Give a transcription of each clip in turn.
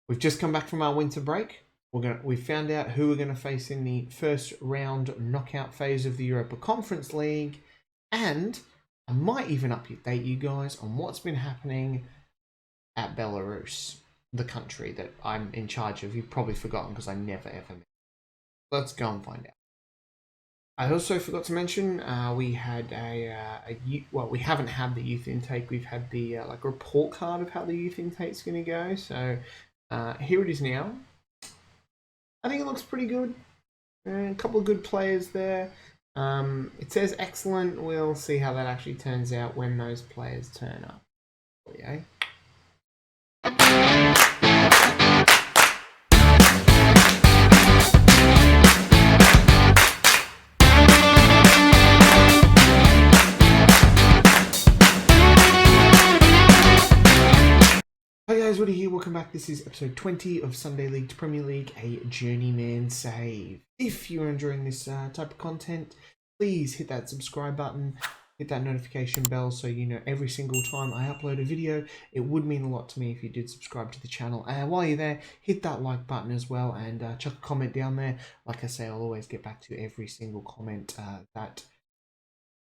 We've just come back from our winter break. We found out who we're going to face in the first round knockout phase of the Europa Conference League, and I might even update you guys on what's been happening at Belarus, the country that I'm in charge of. You've probably forgotten because I never ever met. Let's go and find out. I also forgot to mention we had we haven't had the youth intake. We've had the report card of how the youth intake's going to go. So here it is now. I think it looks pretty good. A couple of good players there. It says excellent. We'll see how that actually turns out when those players turn up. Yeah. Hey guys, Woody here, welcome back. This is episode 20 of Sunday League to Premier League, a journeyman save. If you're enjoying this type of content, please hit that subscribe button, hit that notification bell so you know every single time I upload a video. It would mean a lot to me if you did subscribe to the channel. While you're there, hit that like button as well and chuck a comment down there. Like I say, I'll always get back to every single comment that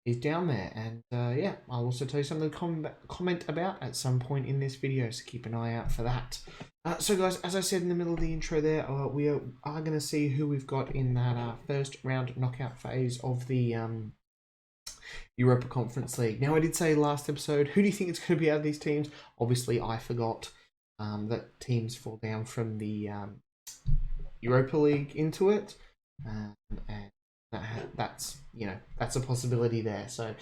is down there, and yeah, I'll also tell you something to comment about at some point in this video, so keep an eye out for that. So guys, as I said in the middle of the intro there, we are going to see who we've got in that first round knockout phase of the Europa Conference League. Now, I did say last episode, who do you think it's going to be out of these teams? Obviously, I forgot that teams fall down from the Europa League into it, and that's a possibility there. So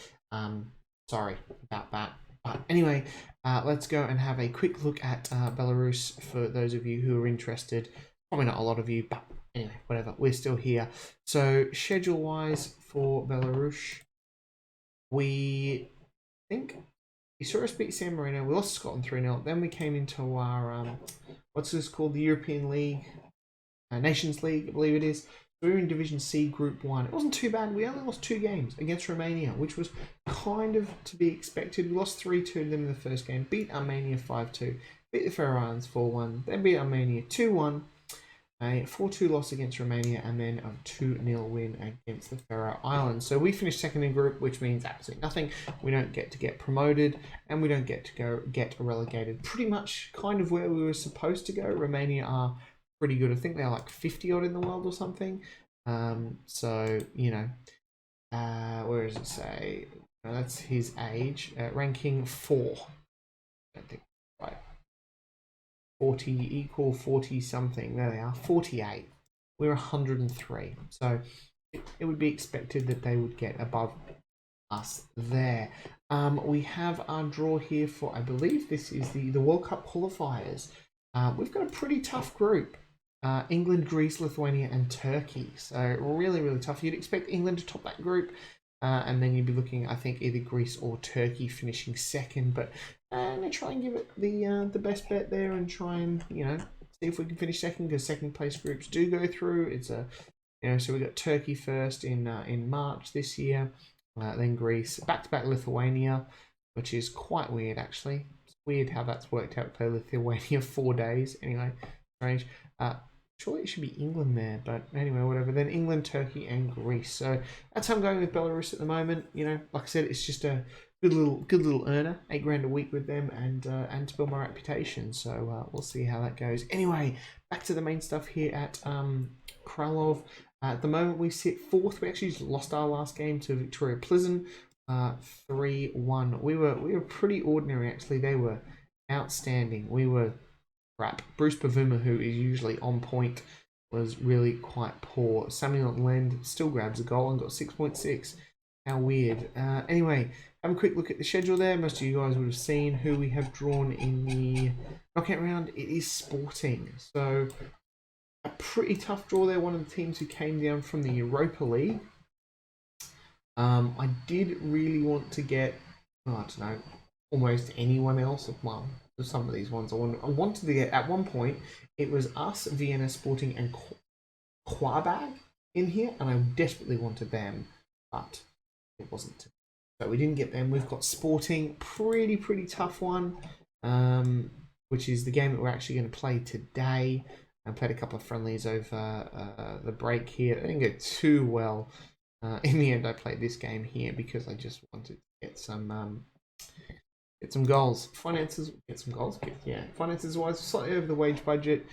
sorry about that. But anyway, let's go and have a quick look at Belarus for those of you who are interested. Probably not a lot of you, but anyway, whatever. We're still here. So schedule wise for Belarus, we saw us beat San Marino. We lost to Scotland 3-0. Then we came into our what's this called, the European League, Nations League, I believe it is. We were in Division C, Group 1. It wasn't too bad. We only lost 2 games against Romania, which was kind of to be expected. We lost 3-2 to them in the first game, beat Armenia 5-2, beat the Faroe Islands 4-1, then beat Armenia 2-1, a 4-2 loss against Romania, and then a 2-0 win against the Faroe Islands. So we finished second in group, which means absolutely nothing. We don't get to get promoted, and we don't get to get relegated. Pretty much kind of where we were supposed to go. Romania are pretty good. I think they're like 50 odd in the world or something. So where does it say? That's his age. Ranking 4. I think right. 40 equal 40 something. There they are. 48. We're 103. So it would be expected that they would get above us there. We have our draw here for, I believe this is the World Cup qualifiers. We've got a pretty tough group. England, Greece, Lithuania, and Turkey. So really, really tough. You'd expect England to top that group, and then you'd be looking, I think, either Greece or Turkey finishing second. But I'm gonna try and give it the best bet there, and try and see if we can finish second, because second place groups do go through. It's a so we got Turkey first in March this year, then Greece, back to back Lithuania, which is quite weird actually. It's weird how that's worked out. Play Lithuania 4 days anyway. Strange. Surely it should be England there, but anyway, whatever. Then England, Turkey, and Greece. So that's how I'm going with Belarus at the moment. Like I said, it's just a good little earner, $8 grand a week with them, and to build my reputation. So we'll see how that goes. Anyway, back to the main stuff here at Kralov. At the moment, we sit fourth. We actually just lost our last game to Victoria Pleasant, 3-1. We were pretty ordinary actually. They were outstanding. We were crap. Bruce Pavuma, who is usually on point, was really quite poor. Samuel Lend still grabs a goal and got 6.6. How weird. Anyway, have a quick look at the schedule there. Most of you guys would have seen who we have drawn in the knockout round. It is Sporting. So a pretty tough draw there. One of the teams who came down from the Europa League. I did really want to get, I don't know, almost anyone else. Well, some of these ones I wanted to get. At one point, it was us, Vienna Sporting, and Quabag in here, and I desperately wanted them, but it wasn't. So we didn't get them. We've got Sporting, pretty tough one. which is the game that we're actually going to play today. I played a couple of friendlies over the break here. It didn't go too well. In the end, I played this game here because I just wanted to get some goals. Finances, get some goals. Yeah, finances wise, slightly over the wage budget.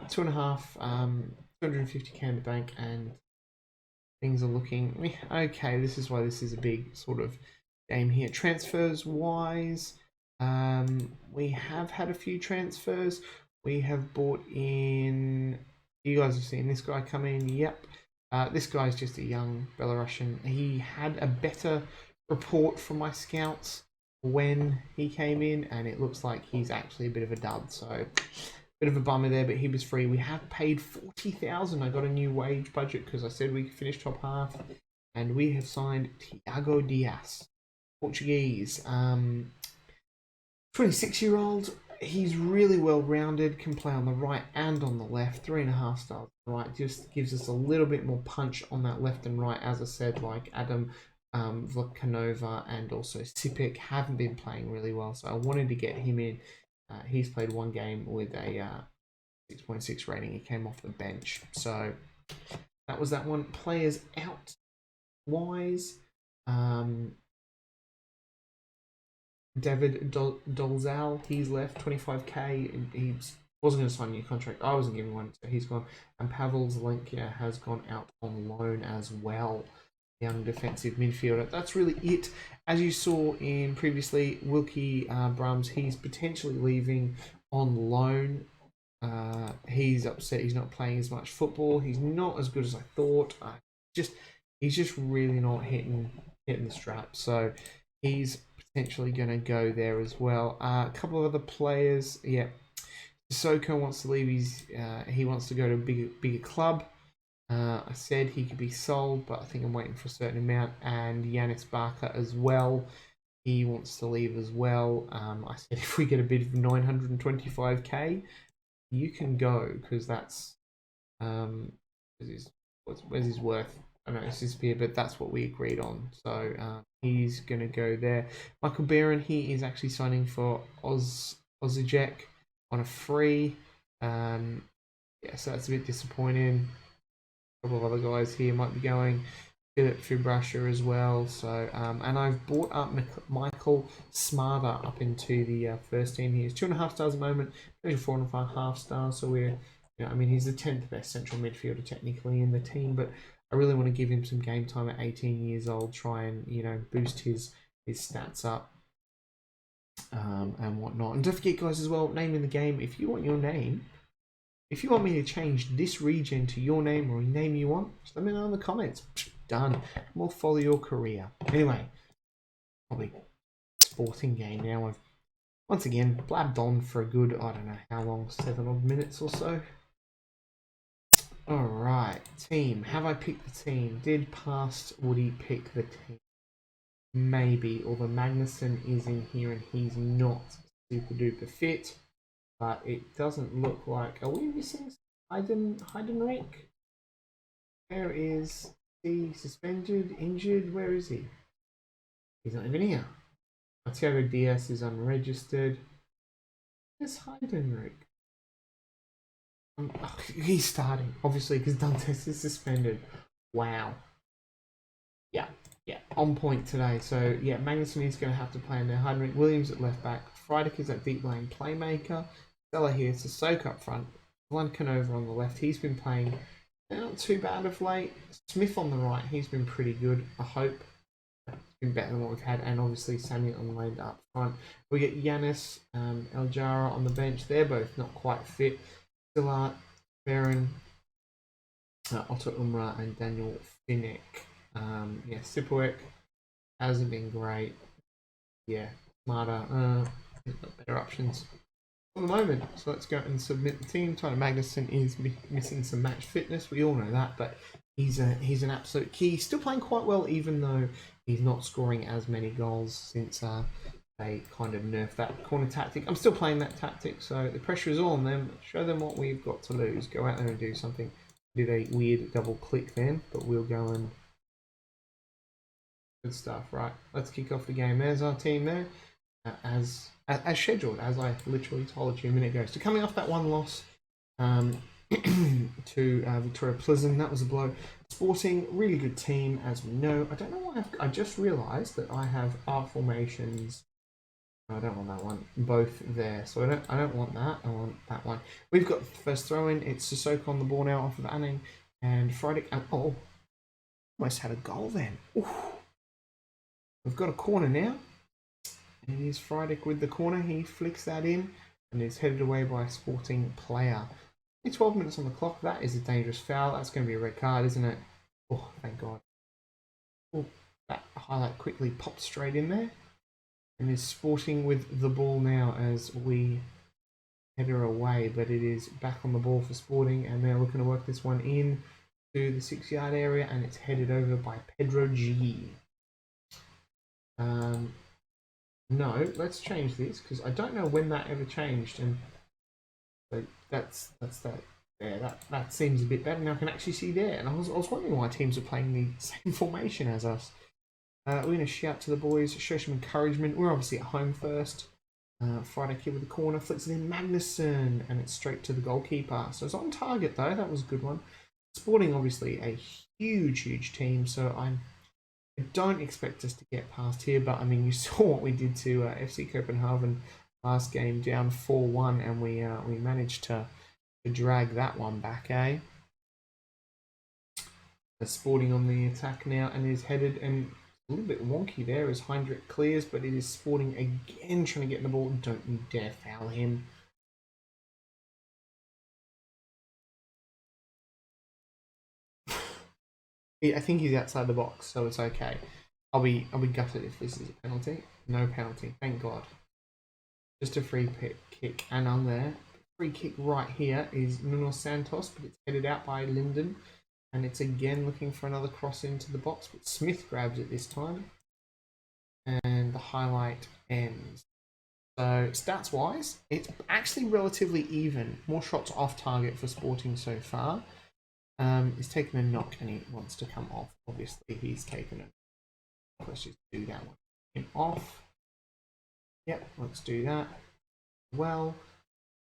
2.5, 250k in the bank, and things are looking okay. This is why this is a big sort of game here. Transfers wise, we have had a few transfers. We have bought in. You guys have seen this guy come in. Yep. This guy's just a young Belarusian. He had a better report from my scouts when he came in, and it looks like he's actually a bit of a dud. So, bit of a bummer there, but he was free. We have paid 40,000. I got a new wage budget because I said we could finish top half, and we have signed Thiago Diaz, Portuguese, 26-year-old. He's really well rounded, can play on the right and on the left. 3.5 stars right, just gives us a little bit more punch on that left and right. As I said, like Adam Vlkanova and also Sipik haven't been playing really well, so I wanted to get him in. He's played one game with a 6.6 rating. He came off the bench, so that was that one. Players out wise, David Dolzal, he's left, 25k. He wasn't going to sign a new contract. I wasn't giving one, so he's gone. And Pavel Zelenka has gone out on loan as well. Young defensive midfielder. That's really it. As you saw in previously, Wilkie Brahms, he's potentially leaving on loan. He's upset he's not playing as much football. He's not as good as I thought. He's just really not hitting the strap. So he's potentially going to go there as well. A couple of other players, yeah. Sissoko wants to leave. He wants to go to a bigger club. I said he could be sold, but I think I'm waiting for a certain amount. And Yanis Barker as well. He wants to leave as well. I said if we get a bid of 925k, you can go, because that's where's his worth? I don't know, it's disappeared, but that's what we agreed on. So he's going to go there. Michael Barron, he is actually signing for Osijek on a free. Yeah, so that's a bit disappointing. A couple of other guys here might be going. Philip Fibrasha as well. So and I've brought up Michael Smarter up into the first team. He is 2.5 stars at the moment, 4.5 stars. So we're, I mean, he's the 10th best central midfielder technically in the team, but I really want to give him some game time at 18 years old. Try and boost his stats up and whatnot. And don't forget, guys, as well, name in the game. If you want your name. If you want me to change this region to your name or a name you want, just let me know in the comments. Done. We'll follow your career. Anyway, probably sporting game now. I've once again blabbed on for a good, I don't know how long, 7 odd minutes or so. Alright, team. Have I picked the team? Did Past Woody pick the team? Maybe, although Magnuson is in here and he's not super duper fit. But it doesn't look like... Are we missing Heidenreich? Where is he? Suspended? Injured? Where is he? He's not even here. Thiago Diaz is unregistered. Where's Heidenreich? He's starting, obviously, because Dantes is suspended. Wow. Yeah, on point today. So, yeah, Magnuson is going to have to play in there. Heidenreich, Williams at left back. Friedrich is that deep lane playmaker. Stella here to soak up front. Vlkanova on the left. He's been playing not too bad of late. Smith on the right. He's been pretty good, I hope. It's been better than what we've had. And obviously Samuel on the lane up front. We get Yanis Eljara on the bench. They're both not quite fit. Stillart, Baron, Otto Umra and Daniel Finnick. Yeah, Sipowick hasn't been great. Yeah, Smarter. Better options at the moment. So let's go and submit the team. Tyler Magnuson is missing some match fitness. We all know that, but he's an absolute key. Still playing quite well, even though he's not scoring as many goals since they kind of nerfed that corner tactic. I'm still playing that tactic, so the pressure is all on them. Show them what we've got to lose. Go out there and do something. Did a weird double click then, but we'll go and good stuff. Right, let's kick off the game. There's our team there. As as scheduled, as I literally told you a minute ago. So coming off that one loss to Victoria Pleasant, that was a blow. Sporting, really good team, as we know. I don't know why I just realised that I have art formations. I don't want that one. Both there, so I don't want that. I want that one. We've got the first throw in. It's Sissoko on the ball now off of Anning and Friday. Oh, almost had a goal then. Oof. We've got a corner now. And it is Friday with the corner. He flicks that in and is headed away by a Sporting player. 12 minutes on the clock. That is a dangerous foul. That's going to be a red card, isn't it? Oh, thank God. Oh, that highlight quickly popped straight in there. And is Sporting with the ball now as we header away. But it is back on the ball for Sporting. And they're looking to work this one in to the 6-yard area. And it's headed over by Pedro G. No, let's change this because I don't know when that ever changed, and so that's that. There, that seems a bit better. Now I can actually see there, and I was wondering why teams are playing the same formation as us. We're going to shout to the boys, show some encouragement. We're obviously at home first. Friday kid with the corner, flicks it in Magnuson, and it's straight to the goalkeeper. So it's on target though. That was a good one. Sporting obviously a huge team, so I don't expect us to get past here, but I mean, you saw what we did to FC Copenhagen last game, down 4-1, and we managed to drag that one back, eh? The Sporting on the attack now, and is headed, and a little bit wonky there as Heinrich clears, but it is Sporting again trying to get in the ball. Don't you dare foul him. I think he's outside the box, so it's okay. I'll be gutted if this is a penalty. No penalty, thank God. Just a free kick, and on there, free kick right here is Nuno Santos, but it's headed out by Linden, and it's again looking for another cross into the box, but Smith grabs it this time, and the highlight ends. So stats wise, it's actually relatively even. More shots off target for Sporting so far. He's taken a knock and he wants to come off. Obviously, he's taken it. Let's just do that one. Him off. Yep, let's do that. Well,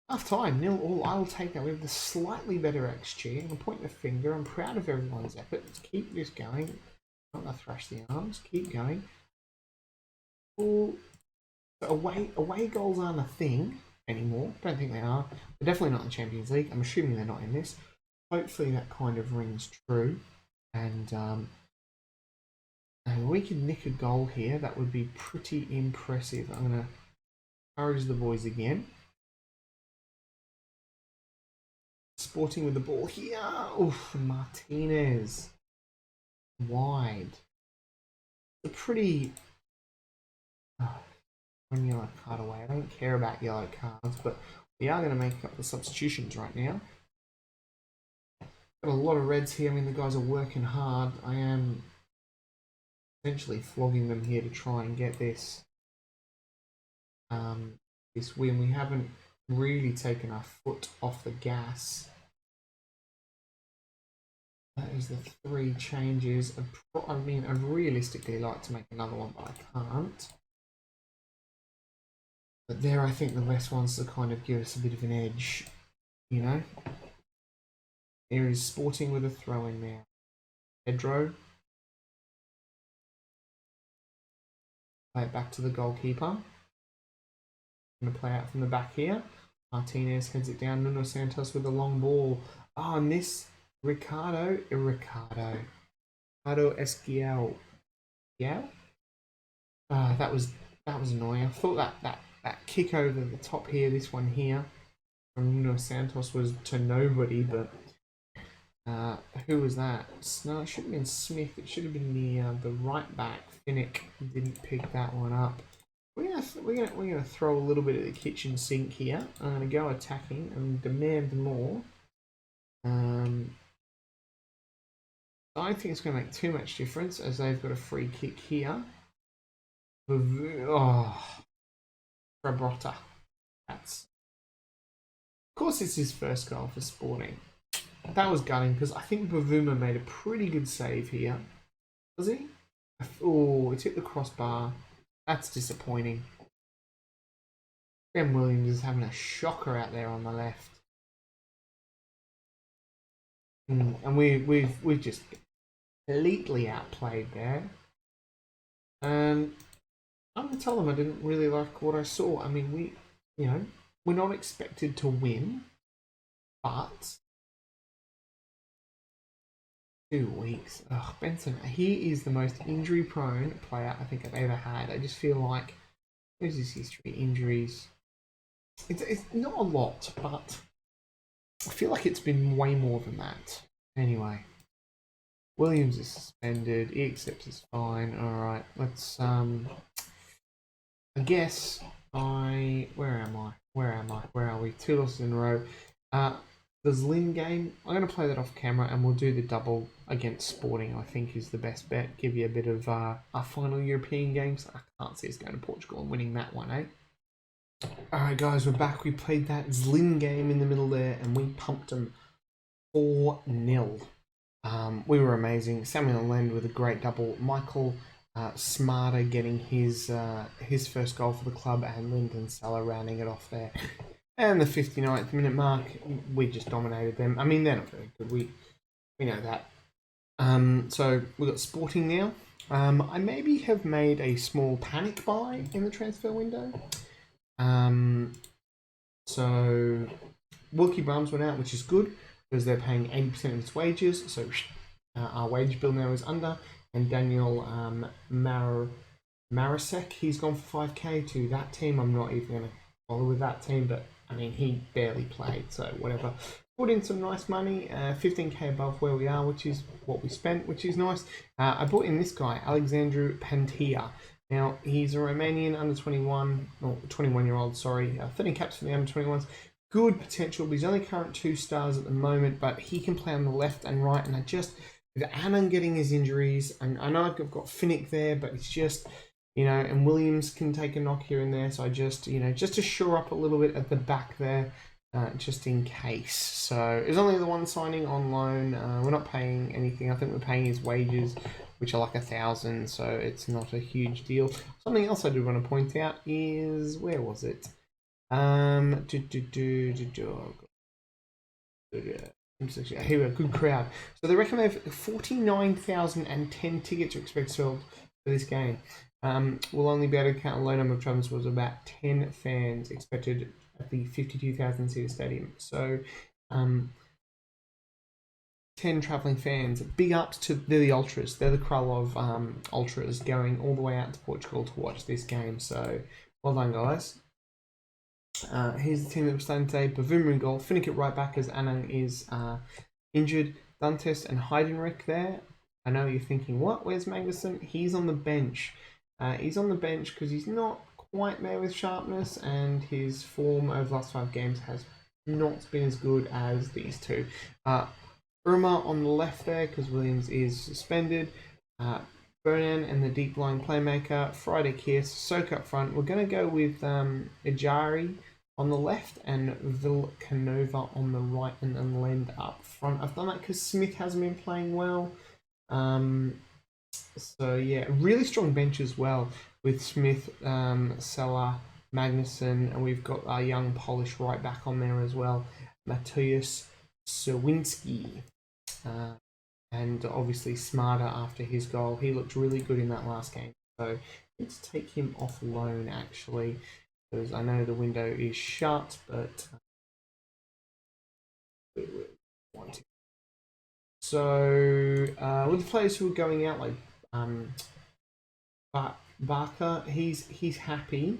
half time, 0-0. I will take that. We have the slightly better XG. I'm going to point the finger. I'm proud of everyone's effort. Let's keep this going. Not going to thrash the arms. Keep going. Ooh. So away goals aren't a thing anymore. Don't think they are. They're definitely not in the Champions League. I'm assuming they're not in this. Hopefully that kind of rings true, and we could nick a goal here. That would be pretty impressive. I'm going to encourage the boys again. Sporting with the ball here. Oof, Martinez. Wide. A pretty... one yellow card away. I don't care about yellow cards, but we are going to make up the substitutions right now. Got a lot of reds here. I mean, the guys are working hard. I am essentially flogging them here to try and get this this win. We haven't really taken our foot off the gas. That is the 3 changes. I mean, I'd realistically like to make another one, but I can't. But there, I think the best ones to kind of give us a bit of an edge, you know. There is Sporting with a throw in there. Pedro. Play it back to the goalkeeper. Going to play out from the back here. Martinez heads it down. Nuno Santos with a long ball. Oh, and this Ricardo Esquiel. Yeah. That was annoying. I thought that kick over the top here, this one here, from Nuno Santos was to nobody, but who was that? No, it should have been Smith. It should have been the right back. Finnick didn't pick that one up. We're gonna throw a little bit of the kitchen sink here. I'm gonna go attacking and demand more. I don't think it's gonna make too much difference as they've got a free kick here. Oh, Rabrotta. Of course, it's his first goal for Sporting. That was gutting because I think Bavuma made a pretty good save here. Was he? Oh, it's hit the crossbar. That's disappointing. Ben Williams is having a shocker out there on the left. And we've just completely outplayed there. I'm gonna tell them I didn't really like what I saw. I mean, we're not expected to win, but 2 weeks. Ugh, Benson, he is the most injury-prone player I think I've ever had. I just feel like there's his history, injuries. It's not a lot, but I feel like it's been way more than that. Anyway, Williams is suspended. He accepts his fine. All right, let's I guess where am I? Where are we? 2 losses in a row. The Zlin game, I'm going to play that off camera and we'll do the double against Sporting, I think is the best bet. Give you a bit of our final European games. I can't see us going to Portugal and winning that one, eh? Alright guys, we're back. We played that Zlin game in the middle there and we pumped them 4-0. We were amazing. Samuel Lend with a great double. Michael Smarter getting his first goal for the club and Lyndon Salah rounding it off there. And the 59th minute mark, we just dominated them. I mean, they're not very good. We know that. So we've got Sporting now. I maybe have made a small panic buy in the transfer window. So Wilkie Brahms went out, which is good because they're paying 80% of its wages. So our wage bill now is under. And Daniel Marasek, he's gone for 5k to that team. I'm not even going to bother with that team, but I mean, he barely played, so whatever. Put in some nice money, 15k above where we are, which is what we spent, which is nice. I brought in this guy, Alexandru Pantia. Now, he's a Romanian under 21, or 21-year-old, sorry, 13 caps for the under 21s. Good potential, but he's only current 2 stars at the moment, but he can play on the left and right, and with Annan getting his injuries, and I know I've got Finnick there, but it's just, and Williams can take a knock here and there, so I just, just to shore up a little bit at the back there, just in case. So it's only the one signing on loan. We're not paying anything. I think we're paying his wages, which are like 1,000, so it's not a huge deal. Something else I do want to point out is, where was it? Here we go, good crowd. So they reckon they have 49,010 tickets are expected sold for this game. We'll only be able to count a low number of travellers. Was about 10 fans expected at the 52,000 seater stadium. So 10 travelling fans. Big ups to the Ultras. They're the Krull of Ultras going all the way out to Portugal to watch this game. So well done, guys. Here's the team that was starting today. Bavuma in goal. Finnick at right back as Anang is injured. Dantes and Heidenreich there. I know you're thinking, what? Where's Magnuson? He's on the bench. He's on the bench because he's not quite there with sharpness, and his form over the last 5 games has not been as good as these two. Irma on the left there because Williams is suspended. Bernan and the deep line playmaker. Friday Kiss. Soak up front. We're going to go with Ijari on the left and Vilcanova on the right, and then Lend up front. I've done that because Smith hasn't been playing well. So yeah, really strong bench as well with Smith, Salah, Magnuson, and we've got our young Polish right back on there as well, Mateusz Sawinski. And obviously Smarter after his goal. He looked really good in that last game. So let's take him off loan actually, because I know the window is shut, but we want to. So with the players who are going out, like Barker, he's happy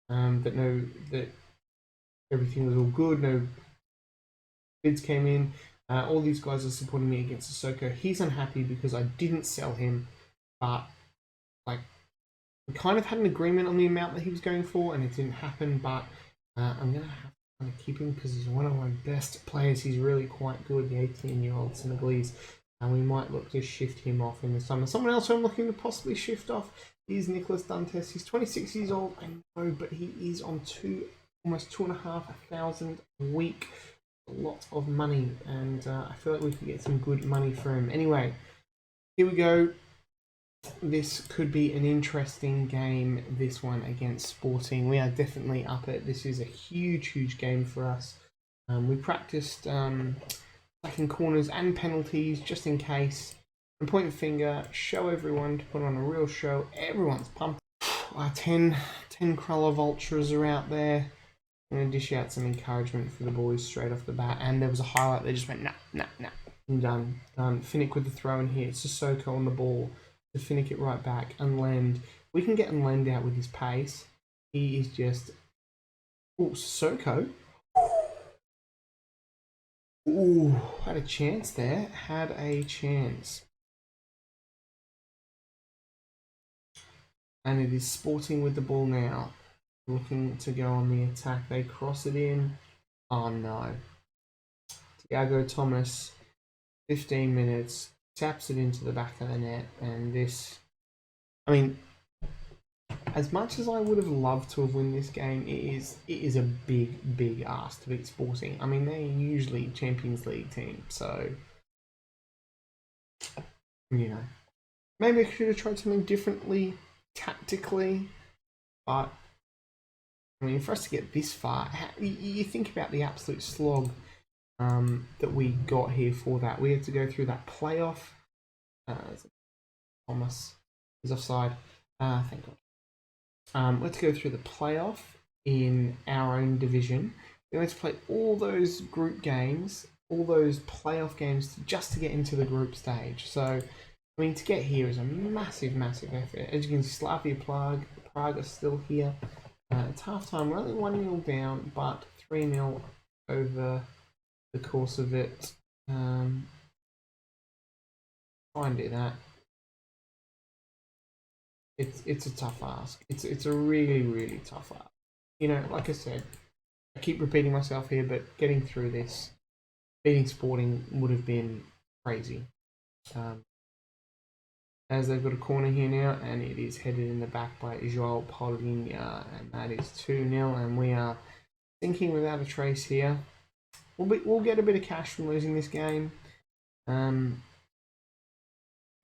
that everything was all good. No bids came in. All these guys are supporting me against Sissoko. He's unhappy because I didn't sell him, but like we kind of had an agreement on the amount that he was going for, and it didn't happen. But I'm gonna have to kind of keep him because he's one of my best players. He's really quite good, the 18-year-old Senegalese, and we might look to shift him off in the summer. Someone else I'm looking to possibly shift off is Nicholas Dantes. He's 26 years old, I know, but he is on almost 2,500 a week. A lot of money, and I feel like we could get some good money for him. Anyway, here we go. this could be an interesting game, this one against Sporting. We are definitely up it. This is a huge game for us. We practiced second corners and penalties just in case. And point the finger, show everyone to put on a real show. Everyone's pumped. Our 10 Krulov Ultras are out there. I'm going to dish out some encouragement for the boys straight off the bat. And there was a highlight that just went, nah. I'm done. Finnick with the throw in here. It's Sissoko on the ball to Finnick it right back. Unlend. We can get Unlend out with his pace. He is just... Oh, Sissoko. Ooh, had a chance there. Had a chance. And it is Sporting with the ball now. Looking to go on the attack. They cross it in. Oh no. Thiago Thomas, 15 minutes, taps it into the back of the net. And this, I mean, as much as I would have loved to have won this game, it is a big ask to beat Sporting. I mean, they're usually Champions League team, so, you know. Maybe I should have tried something differently tactically, but I mean, for us to get this far, you think about the absolute slog that we got here for that. We had to go through that playoff. Thomas is offside. Thank God. We had to go through the playoff in our own division. We had to play all those group games, all those playoff games just to get into the group stage. So, I mean, to get here is a massive effort. As you can see, Slavia Prague are still here. It's half time. We're only 1-0 down, but 3-0 over the course of it. Try and do that. It's a tough ask. It's a really tough ask. You know, like I said, I keep repeating myself here, but getting through this, beating Sporting would have been crazy. As they've got a corner here now, and it is headed in the back by João Paulinho, and that is 2-0, and we are sinking without a trace here. We'll get a bit of cash from losing this game,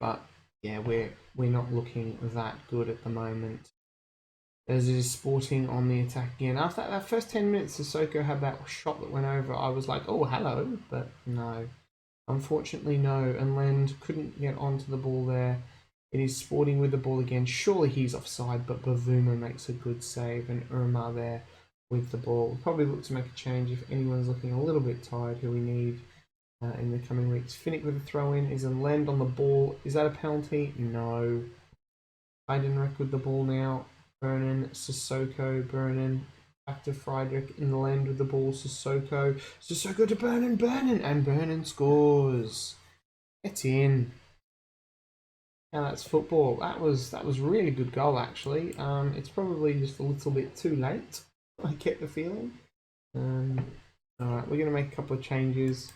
but yeah, we're not looking that good at the moment. As is Sporting on the attack again. After that first 10 minutes, Sissoko had that shot that went over. I was like, oh, hello, but no. Unfortunately, no. And Lend couldn't get onto the ball there. It is Sporting with the ball again. Surely he's offside, but Bavuma makes a good save, and Irma there with the ball. We'll probably look to make a change if anyone's looking a little bit tired, who we need in the coming weeks. Finnick with a throw-in. Is Lend on the ball. Is that a penalty? No. Heidenreich with the ball now. Bernan, Sissoko, Bernan. Back to Friedrich in the land with the ball. Sissoko to Bernan, and Bernan scores. It's in. Now that's football. That was really good goal actually. It's probably just a little bit too late. I get the feeling. Alright, we're gonna make a couple of changes.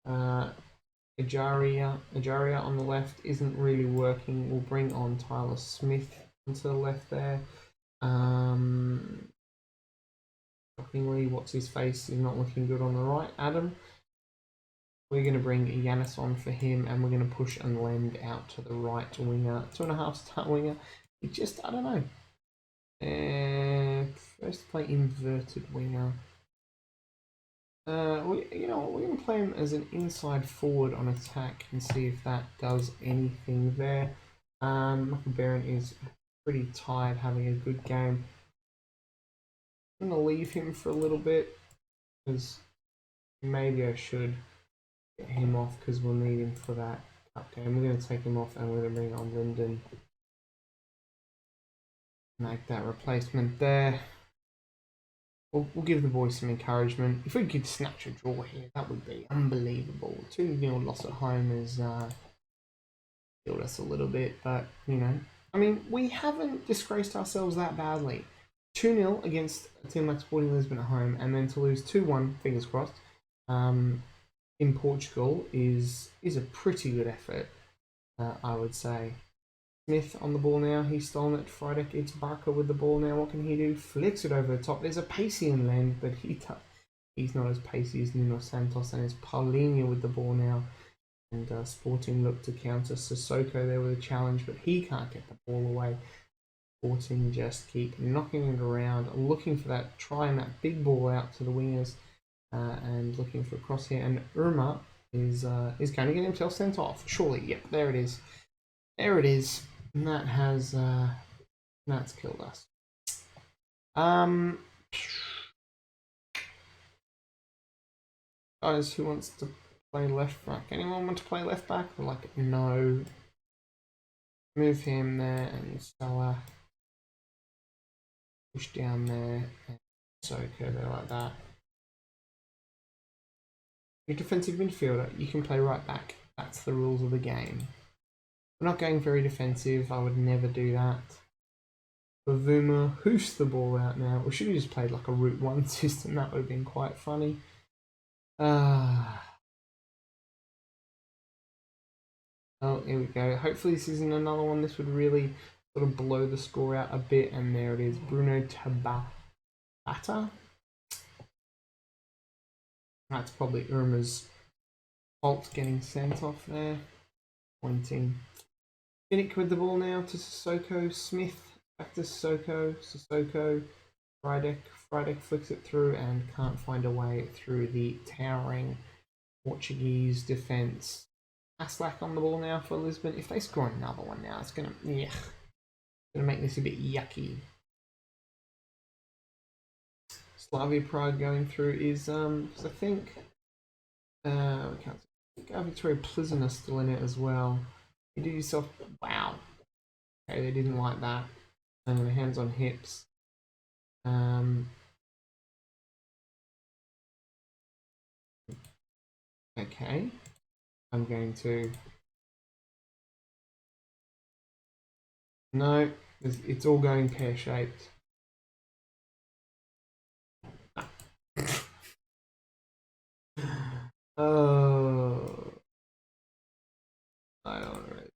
Ajaria on the left isn't really working. We'll bring on Tyler Smith onto the left there. Shockingly, what's his face is not looking good on the right. Adam. We're going to bring Yanis on for him, and we're going to push and Lend out to the right winger. 2.5 star winger. It just, I don't know. First to play inverted winger. We're going to play him as an inside forward on attack and see if that does anything there. Michael Barron is pretty tired, having a good game. I'm going to leave him for a little bit because maybe I should get him off because we'll need him for that cup game. We're going to take him off and we're going to bring on Linden. Make that replacement there. We'll give the boys some encouragement. If we could snatch a draw here, that would be unbelievable. 2-0 loss at home has killed us a little bit, but you know, I mean, we haven't disgraced ourselves that badly. 2-0 against a team like Sporting Lisbon at home, and then to lose 2-1, fingers crossed, in Portugal is a pretty good effort, I would say. Smith on the ball now. He's stolen it. Friedrich, it's Barker with the ball now. What can he do? Flicks it over the top. There's a pacey in Lend, but he's not as pacey as Nuno Santos, and it's Paulinho with the ball now. And Sporting look to counter Sissoko there with a challenge, but he can't get the ball away. Sporting just keep knocking it around, looking for that, trying that big ball out to the wingers, and looking for a cross here. And Irma is going to get himself sent off. Surely, yep, there it is. There it is. And that has that's killed us. Guys, who wants to play left back? Anyone want to play left back? Like, no. Move him there and Salah. Push down there and Soko there like that. Your defensive midfielder, you can play right back. That's the rules of the game. We're not going very defensive. I would never do that. Bavuma hoofs the ball out now. We should have just played like a Route 1 system. That would have been quite funny. Oh, here we go. Hopefully this isn't another one. This would really sort of blow the score out a bit. And there it is. Bruno Tabata. That's probably Irma's fault getting sent off there. Pointing. Finnick with the ball now to Sissoko. Smith back to Sissoko. Sissoko. Friedek flicks it through and can't find a way through the towering Portuguese defence. Aslak on the ball now for Lisbon. If they score another one now, it's gonna make this a bit yucky. Slavia Prague going through is because I think we can't see. Victoria Plizen still in it as well. You do yourself wow. Okay, they didn't like that. And hands on hips. Okay, I'm going to. No, it's all going pear-shaped. Oh, I don't really.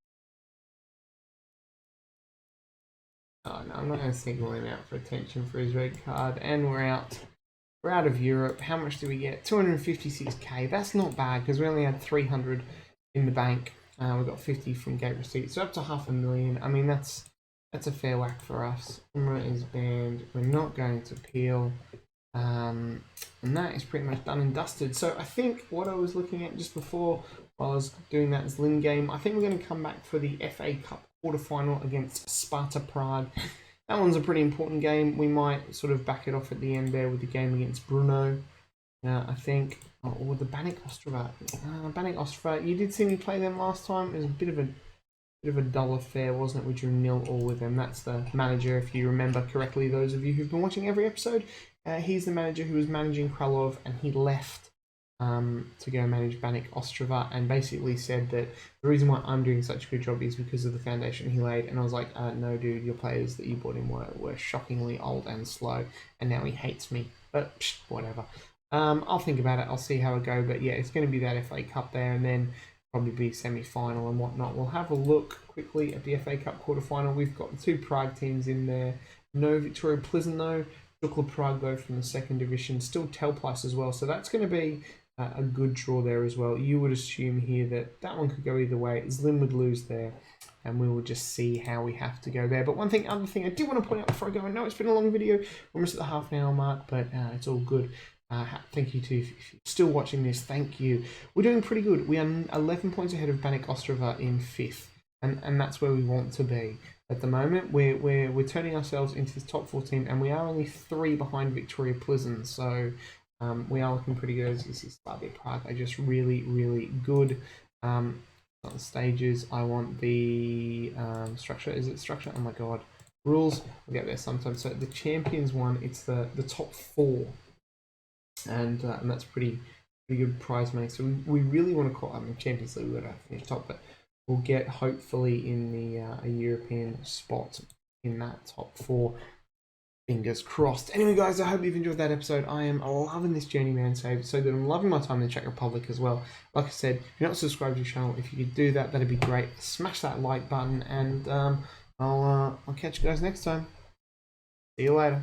Oh no, I'm not going to single him out for attention for his red card, and we're out. We're out of Europe. How much do we get? 256k. That's not bad because we only had 300 in the bank. We got 50 from gate receipts, so up to 500,000. I mean, that's a fair whack for us. Umrah is banned. We're not going to peel. And that is pretty much done and dusted. So I think what I was looking at just before while I was doing that Zlin game, I think we're going to come back for the FA Cup quarterfinal against Sparta Prague. That one's a pretty important game. We might sort of back it off at the end there with the game against Brno. I think, or the Banik Ostrava. Banik Ostrava. You did see me play them last time. It was a bit of a dull affair, wasn't it? We drew 0-0 with them. That's the manager, if you remember correctly. Those of you who've been watching every episode, he's the manager who was managing Kralov, and he left to go manage Banik Ostrava, and basically said that the reason why I'm doing such a good job is because of the foundation he laid. And I was like, no dude, your players that you brought in were shockingly old and slow, and now he hates me. But whatever. I'll think about it. I'll see how it go. But yeah, it's going to be that FA Cup there, and then probably be semi-final and whatnot. We'll have a look quickly at the FA Cup quarter-final. We've got the two Prague teams in there. No Victoria Plizen though. Dukla Prague though from the second division. Still Telplice as well. So that's going to be a good draw there as well. You would assume here that one could go either way. Zlin would lose there, and we will just see how we have to go there. But other thing I did want to point out before I go, I know it's been a long video, almost at the half-an-hour mark, but it's all good. Thank you to if you're still watching this. Thank you. We're doing pretty good. We are 11 points ahead of Banik Ostrava in 5th, and that's where we want to be at the moment. We're turning ourselves into the top 14, and we are only 3 behind Victoria Plizen. So we are looking pretty good. This is Slavia Prague are just really, really good. On the stages, I want the structure. Is it structure? Oh my god. Rules. We'll get there sometime. So the Champions one, it's the top 4. And that's pretty good prize money. So we really want to call. I mean, Champions League, we've got to finish top, but we'll get hopefully in the a European spot in that top 4. Fingers crossed. Anyway, guys, I hope you've enjoyed that episode. I am loving this journeyman save. So good. I'm loving my time in the Czech Republic as well. Like I said, if you're not subscribed to the channel, if you could do that, that'd be great. Smash that like button, and I'll catch you guys next time. See you later.